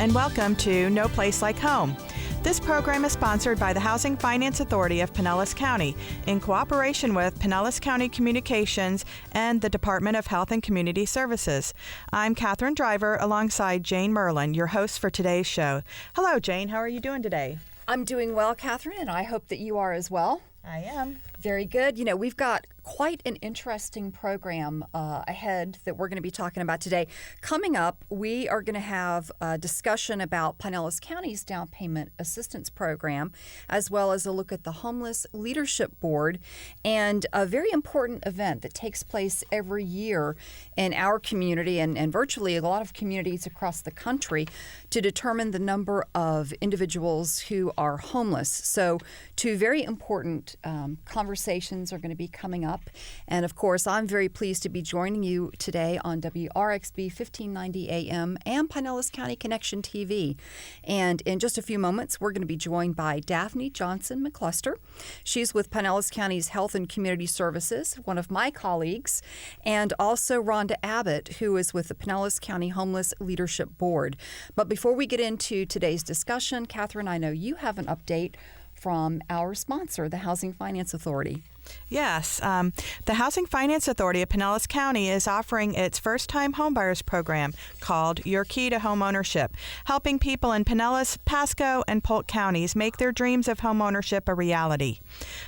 and welcome to No Place Like Home. This program is sponsored by the Housing Finance Authority of Pinellas County in cooperation with Pinellas County Communications and the Department of Health and Community Services. I'm Catherine Driver alongside Jane Merlin, your host for today's show. Hello, Jane. How are you doing today? I'm doing well, Catherine, and I hope that you are as well. I am. Very good. You know, we've got quite an interesting program ahead that we're going to be talking about today. Coming up, we are going to have a discussion about Pinellas County's down payment assistance program, as well as a look at the Homeless Leadership Board and a very important event that takes place every year in our community and virtually a lot of communities across the country to determine the number of individuals who are homeless. So two very important conversations are going to be coming up. And of course, I'm very pleased to be joining you today on WRXB 1590 AM and Pinellas County Connection TV. And in just a few moments, we're going to be joined by Daphne Johnson-McCluster. She's with Pinellas County's Health and Community Services, one of my colleagues, and also Rhonda Abbott, who is with the Pinellas County Homeless Leadership Board. But before we get into today's discussion, Catherine, I know you have an update from our sponsor, the Housing Finance Authority. Yes. The Housing Finance Authority of Pinellas County is offering its first-time homebuyers program called Your Key to Home Ownership, helping people in Pinellas, Pasco, and Polk counties make their dreams of home ownership a reality.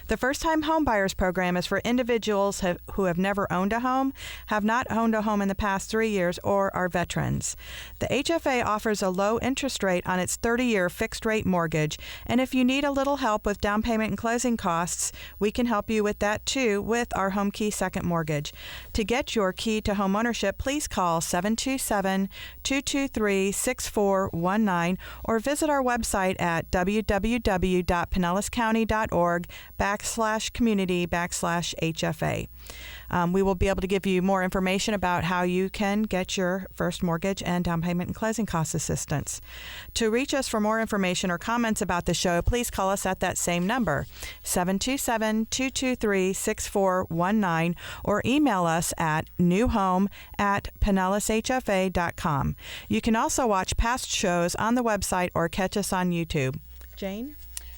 The first-time homebuyers program is for individuals who have never owned a home, have not owned a home in the past 3 years, or are veterans. The HFA offers a low interest rate on its 30-year fixed-rate mortgage, and if you need a little help with down payment and closing costs, we can help you with that too with our Home Key Second Mortgage. To get your key to home ownership, please call 727-223-6419 or visit our website at www.pinellascounty.org/community/HFA. We will be able to give you more information about how you can get your first mortgage and down payment and closing cost assistance. To reach us for more information or comments about the show, please call us at that same number, 727-223-6419, or email us at newhome@pinellashfa.com. You can also watch past shows on the website or catch us on YouTube. Jane?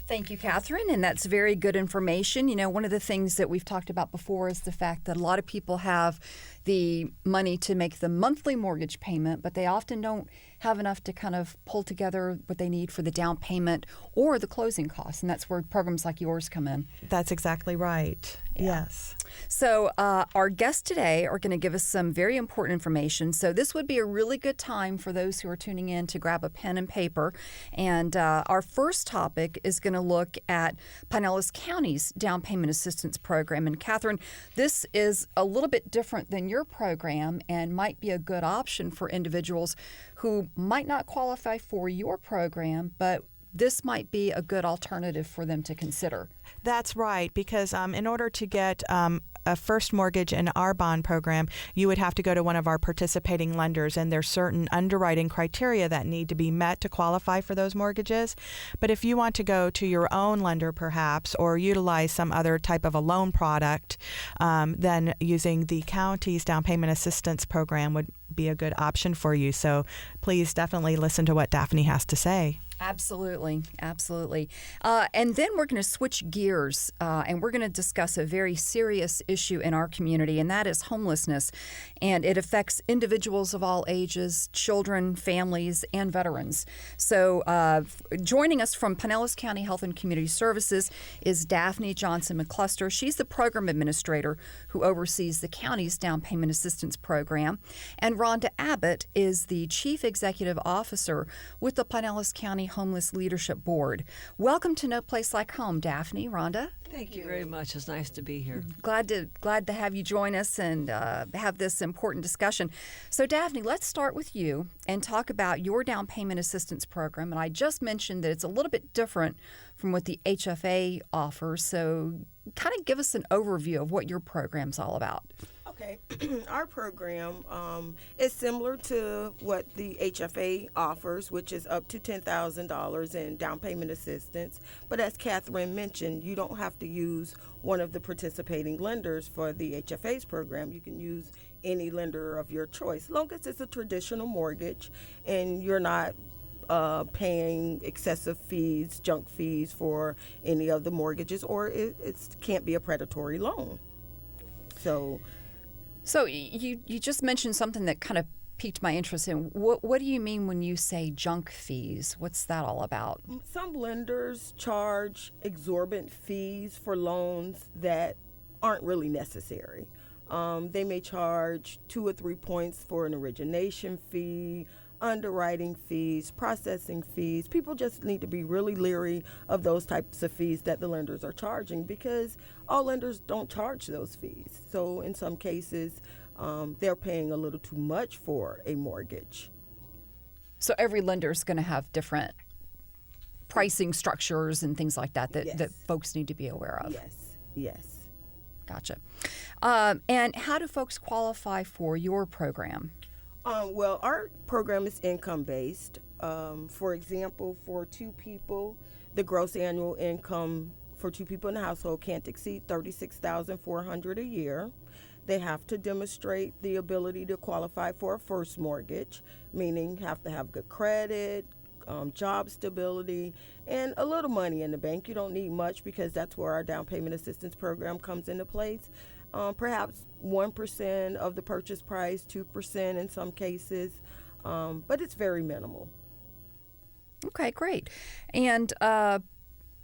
Thank you, Catherine, and that's very good information. You know, one of the things that we've talked about before is the fact that a lot of people have the money to make the monthly mortgage payment, but they often don't have enough to kind of pull together what they need for the down payment or the closing costs, and that's where programs like yours come in. That's exactly right. Yeah. Yes. So our guests today are going to give us some very important information. So this would be a really good time for those who are tuning in to grab a pen and paper. And our first topic is going to look at Pinellas County's down payment assistance program. And Catherine, this is a little bit different than your program and might be a good option for individuals who might not qualify for your program, but this might be a good alternative for them to consider. That's right, because in order to get a first mortgage in our bond program, you would have to go to one of our participating lenders, and there's certain underwriting criteria that need to be met to qualify for those mortgages. But if you want to go to your own lender perhaps, or utilize some other type of a loan product, then using the county's down payment assistance program would be a good option for you. So please definitely listen to what Daphne has to say. Absolutely, absolutely. And then we're going to switch gears and we're going to discuss a very serious issue in our community, and that is homelessness. And it affects individuals of all ages, children, families, and veterans. So joining us from Pinellas County Health and Community Services is Daphne Johnson-McCluster. She's the program administrator who oversees the county's down payment assistance program. And Rhonda Abbott is the chief executive officer with the Pinellas County Homeless Leadership Board. Welcome to No Place Like Home, Daphne. Rhonda? Thank you very much. It's nice to be here. Glad to have you join us and have this important discussion. So, Daphne, let's start with you and talk about your down payment assistance program. And I just mentioned that it's a little bit different from what the HFA offers. So, kind of give us an overview of what your program's all about. Okay. Our program is similar to what the HFA offers, which is up to $10,000 in down payment assistance. But as Catherine mentioned, you don't have to use one of the participating lenders for the HFA's program. You can use any lender of your choice, as long as it's a traditional mortgage and you're not paying excessive fees, junk fees for any of the mortgages, or it can't be a predatory loan. So you just mentioned something that kind of piqued my interest in. What do you mean when you say junk fees? What's that all about? some lenders charge exorbitant fees for loans that aren't really necessary. They may charge 2 or 3 points for an origination fee, underwriting fees, processing fees. People just need to be really leery of those types of fees that the lenders are charging, because all lenders don't charge those fees. So in some cases, they're paying a little too much for a mortgage. So every lender is going to have different pricing structures and things like that Yes. that folks need to be aware of. Yes. Gotcha. And how do folks qualify for your program? Well, our program is income-based. For example, for 2 people, the gross annual income for 2 people in the household can't exceed $36,400 a year. They have to demonstrate the ability to qualify for a first mortgage, meaning have to have good credit, job stability, and a little money in the bank. You don't need much, because that's where our down payment assistance program comes into place. Perhaps 1% of the purchase price, 2% in some cases, but it's very minimal. Okay, great. And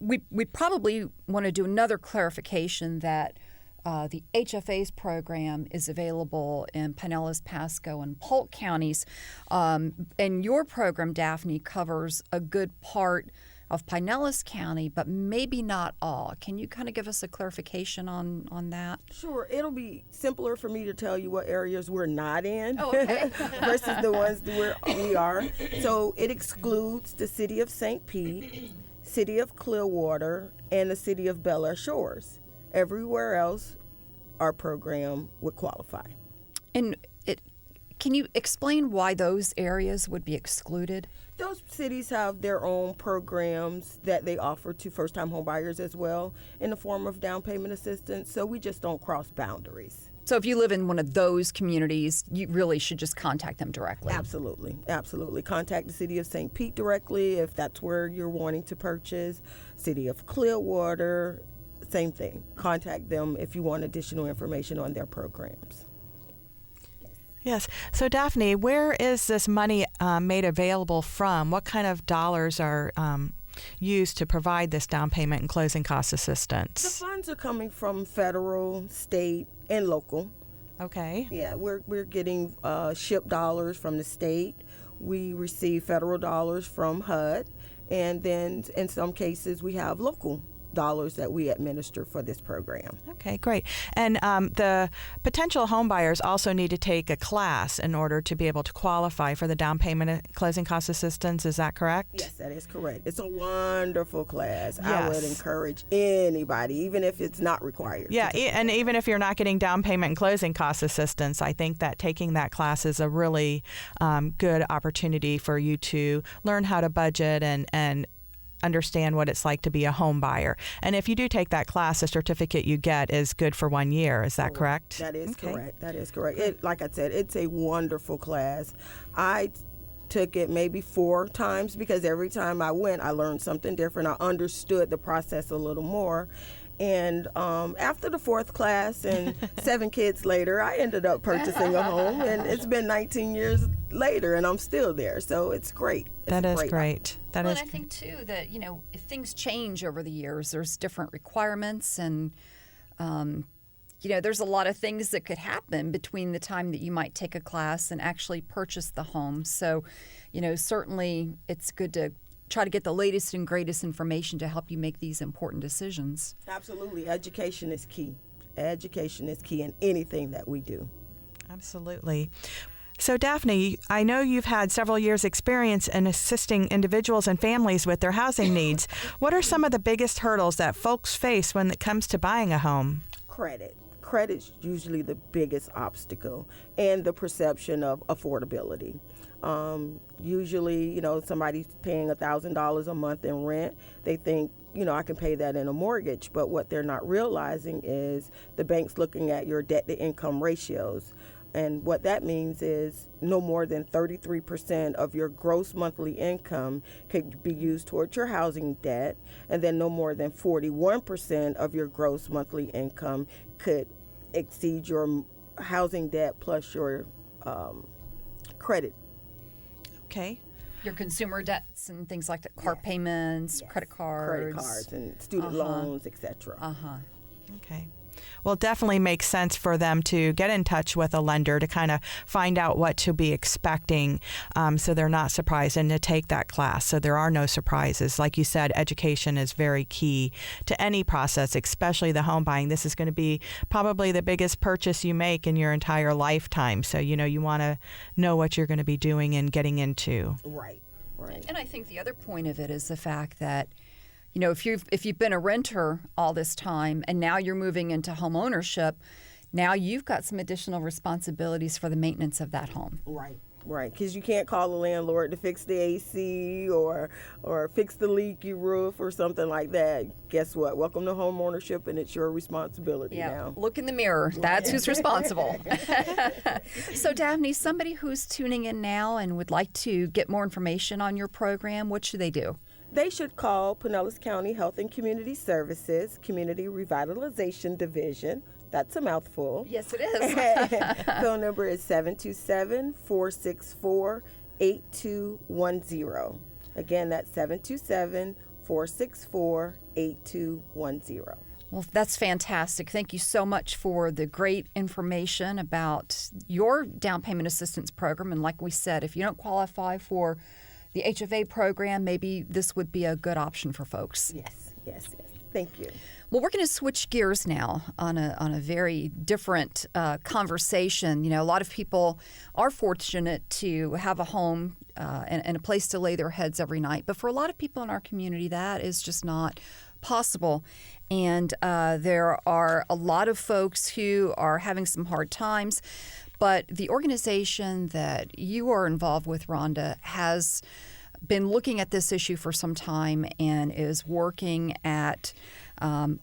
we probably want to do another clarification that the HFA's program is available in Pinellas, Pasco, and Polk counties. And your program, Daphne, covers a good part of Pinellas County, but maybe not all. Can you kind of give us a clarification on that? Sure. It'll be simpler for me to tell you what areas we're not in Oh, okay. versus the ones where we are. So it excludes the city of St. Pete, city of Clearwater, and the city of Bel Air Shores. Everywhere else, our program would qualify. And can you explain why those areas would be excluded? Those cities have their own programs that they offer to first-time homebuyers as well in the form of down payment assistance, so we just don't cross boundaries. So if you live in one of those communities, you really should just contact them directly. Absolutely. Contact the city of St. Pete directly if that's where you're wanting to purchase. City of Clearwater, same thing. Contact them if you want additional information on their programs. Yes. So, Daphne, where is this money made available from? What kind of dollars are used to provide this down payment and closing cost The assistance? funds are coming from federal, state, and local. Okay. Yeah, we're getting SHIP dollars from the state. We receive federal dollars from HUD, and then in some cases we have local dollars that we administer for this program. Okay, great. And the potential home buyers also need to take a class in order to be able to qualify for the down payment and closing cost assistance. Is that correct? Yes, that is correct. It's a wonderful class. Yes. I would encourage anybody, even if it's not required. Yeah, and even if you're not getting down payment and closing cost assistance, I think that taking that class is a really good opportunity for you to learn how to budget and understand what it's like to be a home buyer. And if you do take that class, the certificate you get is good for 1 year. Is that correct? That is Okay. correct. That is correct. Like I said, it's a wonderful class. I took it maybe 4 times because every time I went, I learned something different. I understood the process a little more. And after the 4th class and 7 kids later, I ended up purchasing a home. And it's been 19 years later, and I'm still there. So it's great. That is great. And I think, too, that, if things change over the years, there's different requirements and, there's a lot of things that could happen between the time that you might take a class and actually purchase the home. So, certainly it's good to try to get the latest and greatest information to help you make these important decisions. Absolutely. Education is key. Education is key in anything that we do. Absolutely. So, Daphne, I know you've had several years' experience in assisting individuals and families with their housing needs. What are some of the biggest hurdles that folks face when it comes to buying a home? Credit. Credit's usually the biggest obstacle, and the perception of affordability. Usually, somebody's paying $1,000 a month in rent. They think, I can pay that in a mortgage. But what they're not realizing is the bank's looking at your debt-to-income ratios. And what that means is no more than 33% of your gross monthly income could be used towards your housing debt, and then no more than 41% of your gross monthly income could exceed your housing debt plus your credit. Okay. Your consumer debts and things like that, car payments, credit cards. And student loans, etc. Okay. Well, it definitely makes sense for them to get in touch with a lender to kind of find out what to be expecting, so they're not surprised, and to take that class so there are no surprises. Like you said, education is very key to any process, especially the home buying. This is going to be probably the biggest purchase you make in your entire lifetime. So, you want to know what you're going to be doing and getting into. Right. And I think the other point of it is the fact that, if you've been a renter all this time and now you're moving into home ownership, now you've got some additional responsibilities for the maintenance of that home. Right, because you can't call the landlord to fix the AC or fix the leaky roof or something like that. Guess what? Welcome to home ownership, and it's your responsibility now. Look in the mirror. That's who's responsible. So, Daphne, somebody who's tuning in now and would like to get more information on your program, what should they do? They should call Pinellas County Health and Community Services Community Revitalization Division. That's a mouthful. Yes, it is. Phone number is 727-464-8210. Again, that's 727-464-8210. Well, that's fantastic. Thank you so much for the great information about your down payment assistance program. And like we said, if you don't qualify for the HFA program, maybe this would be a good option for folks. Yes. Thank you. Well, we're going to switch gears now on a very different conversation. A lot of people are fortunate to have a home and a place to lay their heads every night. But for a lot of people in our community, that is just not possible. And there are a lot of folks who are having some hard times. But the organization that you are involved with, Rhonda, has been looking at this issue for some time and is working at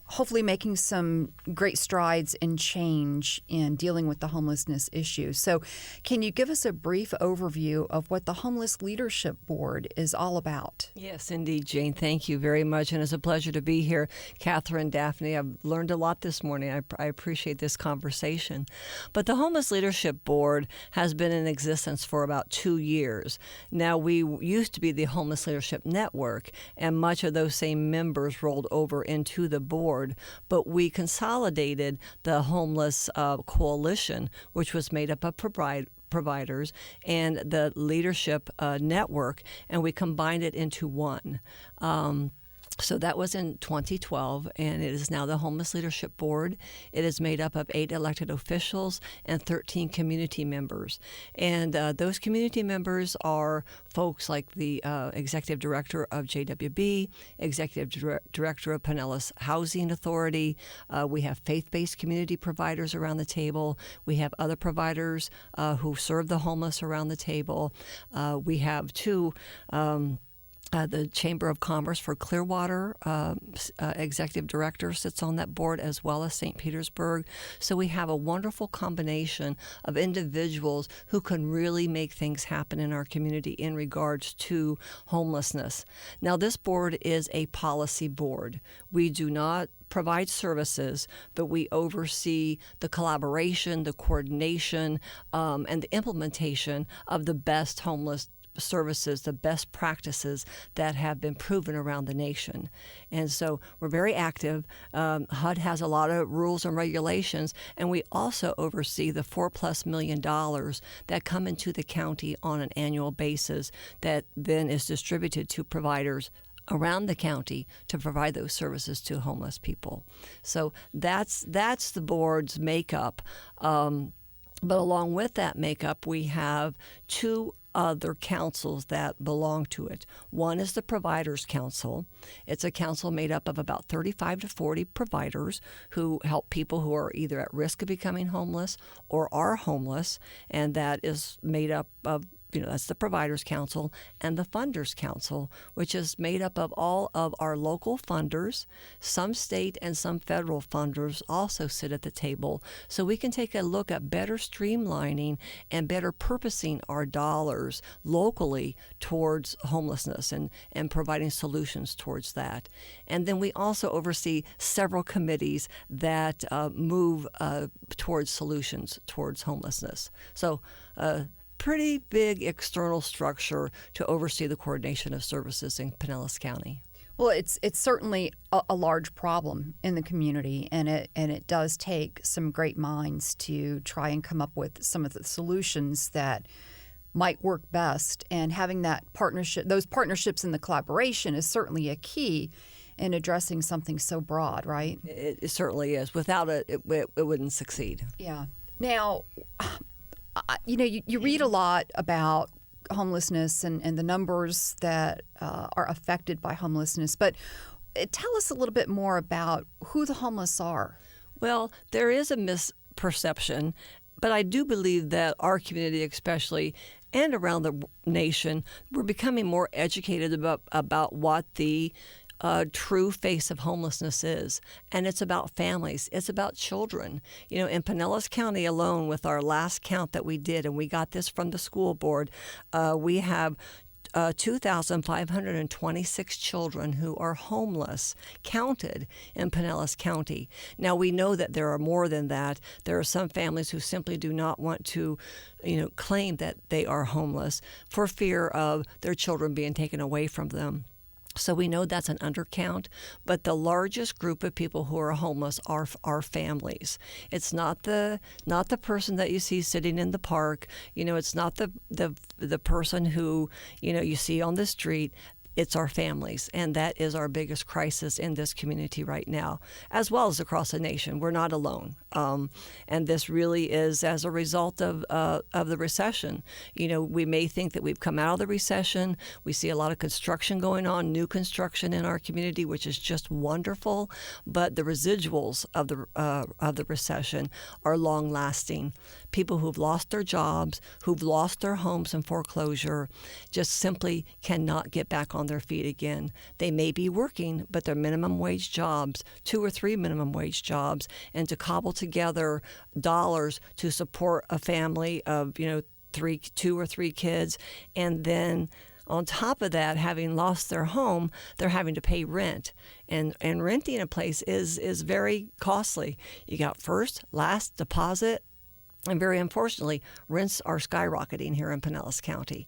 hopefully making some great strides in change in dealing with the homelessness issue. So can you give us a brief overview of what the Homeless Leadership Board is all about? Yes, indeed, Jane. Thank you very much. And it's a pleasure to be here. Catherine, Daphne, I've learned a lot this morning. I appreciate this conversation. But the Homeless Leadership Board has been in existence for about 2 years. Now, we used to be the Homeless Leadership Network, and much of those same members rolled over into the board, but we consolidated the Homeless Coalition, which was made up of providers and the leadership network, and we combined it into one. So that was in 2012, and it is now the Homeless Leadership Board. It is made up of 8 elected officials and 13 community members. And those community members are folks like the Executive Director of JWB, Executive Director of Pinellas Housing Authority. We have faith-based community providers around the table. We have other providers who serve the homeless around the table. We have 2 the Chamber of Commerce for Clearwater executive director sits on that board, as well as St. Petersburg. So we have a wonderful combination of individuals who can really make things happen in our community in regards to homelessness. Now, this board is a policy board. We do not provide services, but we oversee the collaboration, the coordination, and the implementation of the best homeless services, the best practices that have been proven around the nation. And so we're very active. HUD has a lot of rules and regulations, and we also oversee the $4+ million that come into the county on an annual basis that then is distributed to providers around the county to provide those services to homeless people. So that's the board's makeup. But along with that makeup, we have 2 other councils that belong to it. One is the Providers Council. It's a council made up of about 35 to 40 providers who help people who are either at risk of becoming homeless or are homeless, and that is made up of that's the Providers Council, and the Funders Council, which is made up of all of our local funders. Some state and some federal funders also sit at the table, so we can take a look at better streamlining and better purposing our dollars locally towards homelessness and providing solutions towards that. And then we also oversee several committees that move towards solutions towards homelessness. So pretty big external structure to oversee the coordination of services in Pinellas County. Well, it's certainly a large problem in the community, and it does take some great minds to try and come up with some of the solutions that might work best. And having that partnership, those partnerships and the collaboration is certainly a key in addressing something so broad, right? It certainly is. Without it, it wouldn't succeed. Yeah. Now, you read a lot about homelessness and the numbers that are affected by homelessness, but tell us a little bit more about who the homeless are. Well, there is a misperception, but I do believe that our community especially and around the nation, we're becoming more educated about what the true face of homelessness is. And it's about families. It's about children. In Pinellas County alone, with our last count that we did, and we got this from the school board, we have 2,526 children who are homeless counted in Pinellas County. Now, we know that there are more than that. There are some families who simply do not want to claim that they are homeless for fear of their children being taken away from them. So we know that's an undercount, but the largest group of people who are homeless are families. It's not the person that you see sitting in the park. It's not the person who you see on the street. It's our families, and that is our biggest crisis in this community right now, as well as across the nation. We're not alone, and this really is as a result of the recession. We may think that we've come out of the recession. We see a lot of construction going on, new construction in our community, which is just wonderful. But the residuals of the recession are long-lasting. People who've lost their jobs, who've lost their homes in foreclosure, just simply cannot get back on their feet again. They may be working, but they're minimum wage jobs, 2 or 3 minimum wage jobs, and to cobble together dollars to support a family of 2 or 3 kids, and then on top of that, having lost their home, they're having to pay rent. And renting a place is very costly. You got first, last, deposit. And very unfortunately, rents are skyrocketing here in Pinellas County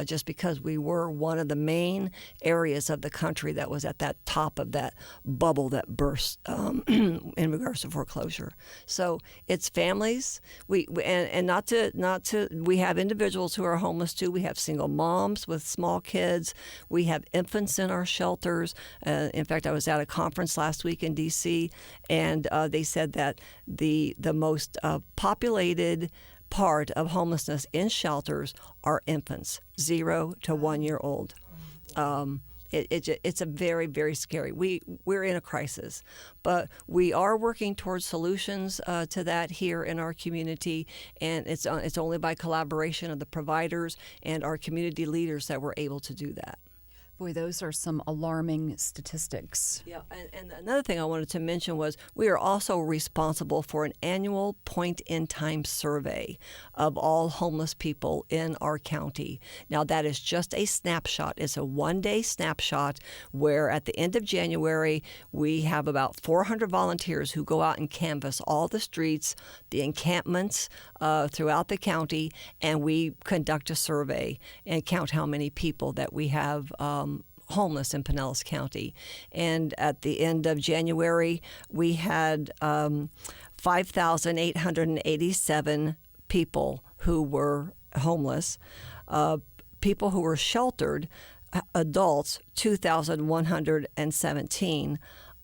just because we were one of the main areas of the country that was at that top of that bubble that burst in regards to foreclosure. So it's families. We have individuals who are homeless too. We have single moms with small kids. We have infants in our shelters. In fact, I was at a conference last week in D.C., and they said that the most populated part of homelessness in shelters are infants, 0 to 1 year old. It's a very, very scary. We're in a crisis, but we are working towards solutions to that here in our community, and it's only by collaboration of the providers and our community leaders that we're able to do that. Boy, those are some alarming statistics. Yeah, and another thing I wanted to mention was we are also responsible for an annual point-in-time survey of all homeless people in our county. Now, that is just a snapshot. It's a one-day snapshot where at the end of January, we have about 400 volunteers who go out and canvass all the streets, the encampments throughout the county, and we conduct a survey and count how many people that we have homeless in Pinellas County. And at the end of January, we had 5,887 people who were homeless. People who were sheltered, adults, 2,117.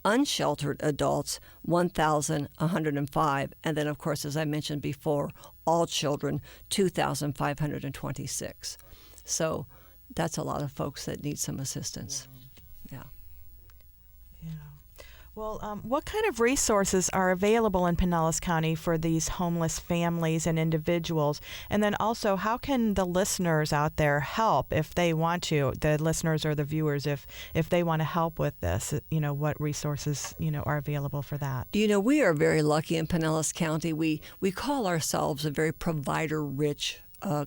Unsheltered adults, 1,105. And then, of course, as I mentioned before, all children, 2,526. So that's a lot of folks that need some assistance. Yeah. Well, what kind of resources are available in Pinellas County for these homeless families and individuals? And then also, how can the listeners out there help if they want to, the listeners or the viewers, if they want to help with this? What resources, are available for that? We are very lucky in Pinellas County. We call ourselves a very provider-rich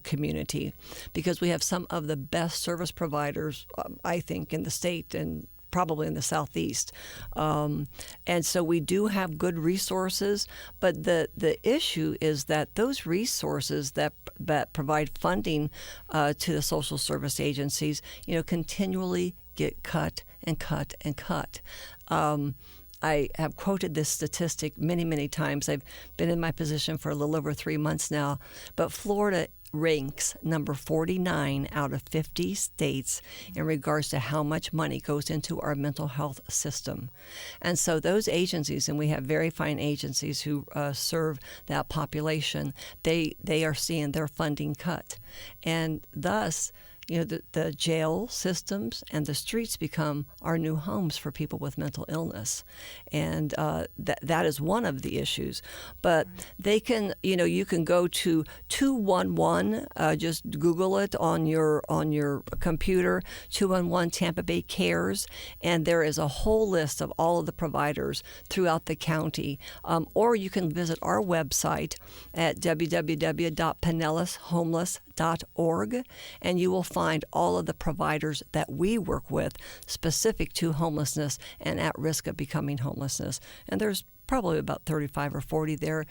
community because we have some of the best service providers, I think, in the state and probably in the Southeast. And so we do have good resources, but the issue is that those resources that provide funding to the social service agencies, continually get cut and cut and cut. I have quoted this statistic many, many times. I've been in my position for a little over 3 months now, but Florida ranks number 49 out of 50 states in regards to how much money goes into our mental health system. And so those agencies, and we have very fine agencies who serve that population, they are seeing their funding cut. And thus, the jail systems and the streets become our new homes for people with mental illness. And that is one of the issues. But they can, you can go to 211, just Google it on your computer, 211 Tampa Bay Cares, and there is a whole list of all of the providers throughout the county. Or you can visit our website at www.pinellashomeless.org, and you will find all of the providers that we work with specific to homelessness and at risk of becoming homelessness. And there's probably about 35 or 40 there.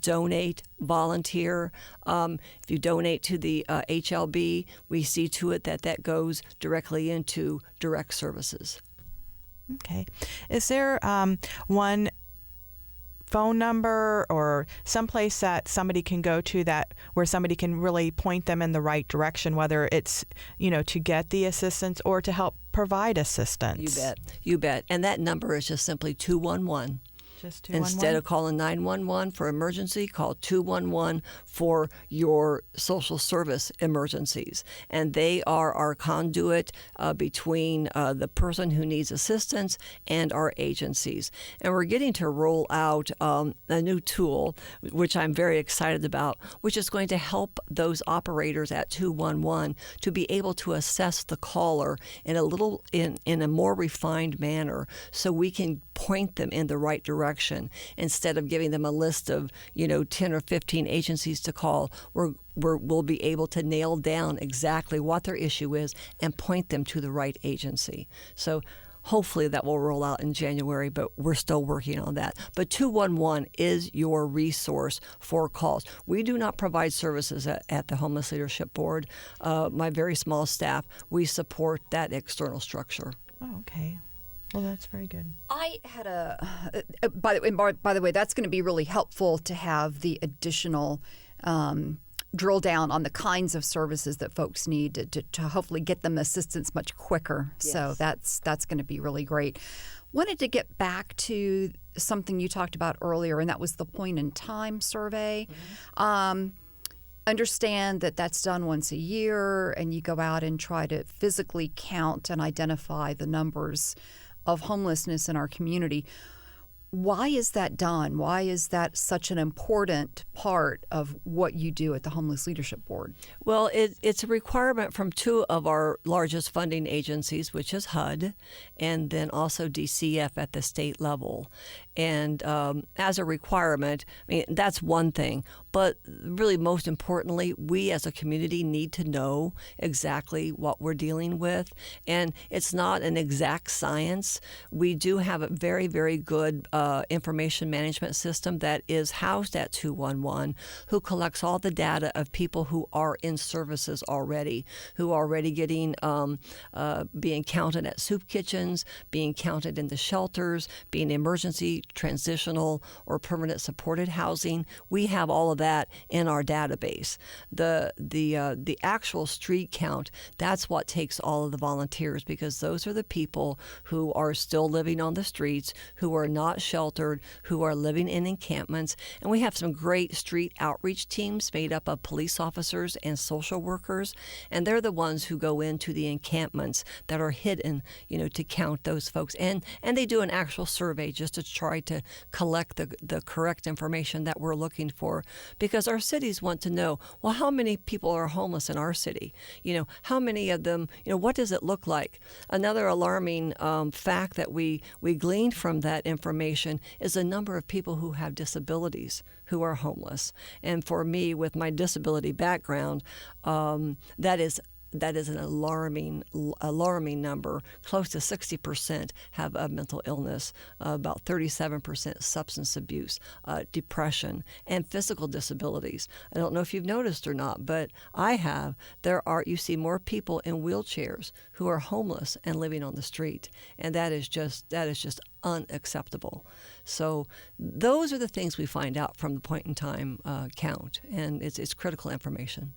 Donate, volunteer. If you donate to the HLB, we see to it that goes directly into direct services. Okay. Is there one phone number or someplace that somebody can go to where somebody can really point them in the right direction, whether it's, to get the assistance or to help provide assistance? You bet. And that number is just simply 211. Just 211? Instead of calling 911 for emergency, call 211 for your social service emergencies. And they are our conduit between the person who needs assistance and our agencies. And we're getting to roll out a new tool, which I'm very excited about, which is going to help those operators at 211 to be able to assess the caller in a more refined manner, so we can point them in the right direction. Instead of giving them a list of 10 or 15 agencies to call, we'll be able to nail down exactly what their issue is and point them to the right agency. So hopefully that will roll out in January, but we're still working on that. But 211 is your resource for calls. We do not provide services at the Homeless Leadership Board. My very small staff, we support that external structure. Oh, okay. Well, that's very good. I had by the way, that's going to be really helpful to have the additional drill down on the kinds of services that folks need to hopefully get them assistance much quicker. Yes. So that's going to be really great. Wanted to get back to something you talked about earlier, and that was the point in time survey. Mm-hmm. Understand that that's done once a year, and you go out and try to physically count and identify the numbers of homelessness in our community. Why is that done? Why is that such an important part of what you do at the Homeless Leadership Board? Well, it's a requirement from two of our largest funding agencies, which is HUD, and then also DCF at the state level. And as a requirement, that's one thing. But really, most importantly, we as a community need to know exactly what we're dealing with. And it's not an exact science. We do have a very, very good information management system that is housed at 211, who collects all the data of people who are in services already, who are already getting being counted at soup kitchens, being counted in the shelters, being emergency, transitional, or permanent supported housing. We have all of that in our database. The actual street count, that's what takes all of the volunteers, because those are the people who are still living on the streets, who are not unsheltered who are living in encampments. And we have some great street outreach teams made up of police officers and social workers. And they're the ones who go into the encampments that are hidden, to count those folks. And they do an actual survey just to try to collect the correct information that we're looking for. Because our cities want to know, well, how many people are homeless in our city? How many of them, what does it look like? Another alarming fact that we gleaned from that information is the number of people who have disabilities who are homeless. And for me, with my disability background, that is an alarming number. Close to 60% have a mental illness, about 37% substance abuse, depression, and physical disabilities. I don't know if you've noticed or not, but I have. You see more people in wheelchairs who are homeless and living on the street, and that is just unacceptable. So those are the things we find out from the point in time count, and it's critical information.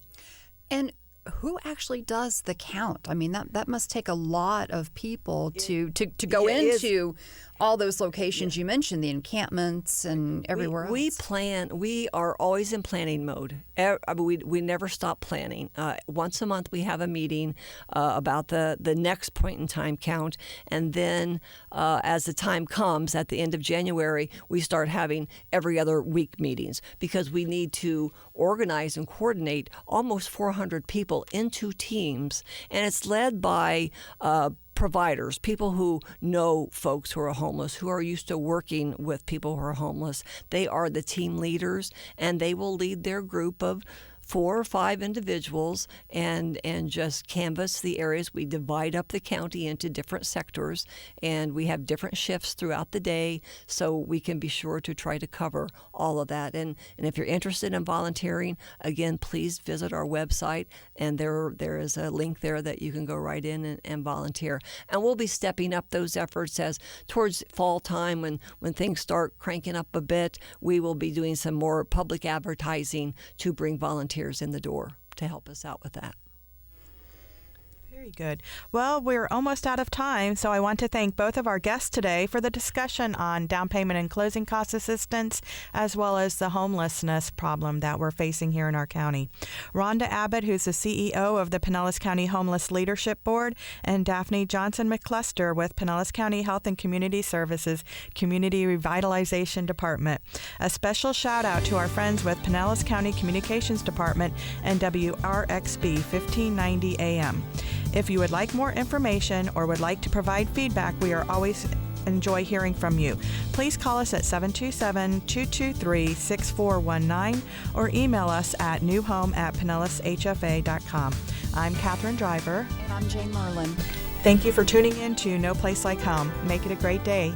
And who actually does the count? I mean, that must take a lot of people to go into all those locations you mentioned, the encampments and everywhere else. We are always in planning mode. We never stop planning. Once a month we have a meeting about the next point in time count, and then as the time comes at the end of January, we start having every other week meetings, because we need to organize and coordinate almost 400 people into teams, and it's led by providers, people who know folks who are homeless, who are used to working with people who are homeless. They are the team leaders, and they will lead their group of 4 or 5 individuals and just canvass the areas. We divide up the county into different sectors, and we have different shifts throughout the day, so we can be sure to try to cover all of that. And if you're interested in volunteering, again, please visit our website, and there is a link there that you can go right in and volunteer. And we'll be stepping up those efforts as towards fall time, when things start cranking up a bit. We will be doing some more public advertising to bring volunteers in the door to help us out with that. Very good. Well, we're almost out of time, so I want to thank both of our guests today for the discussion on down payment and closing cost assistance, as well as the homelessness problem that we're facing here in our county. Rhonda Abbott, who's the CEO of the Pinellas County Homeless Leadership Board, and Daphne Johnson-McCluster with Pinellas County Health and Community Services Community Revitalization Department. A special shout out to our friends with Pinellas County Communications Department and WRXB 1590 AM. If you would like more information or would like to provide feedback, we are always enjoy hearing from you. Please call us at 727-223-6419 or email us at newhome@pinellashfa.com. I'm Catherine Driver. And I'm Jane Merlin. Thank you for tuning in to No Place Like Home. Make it a great day.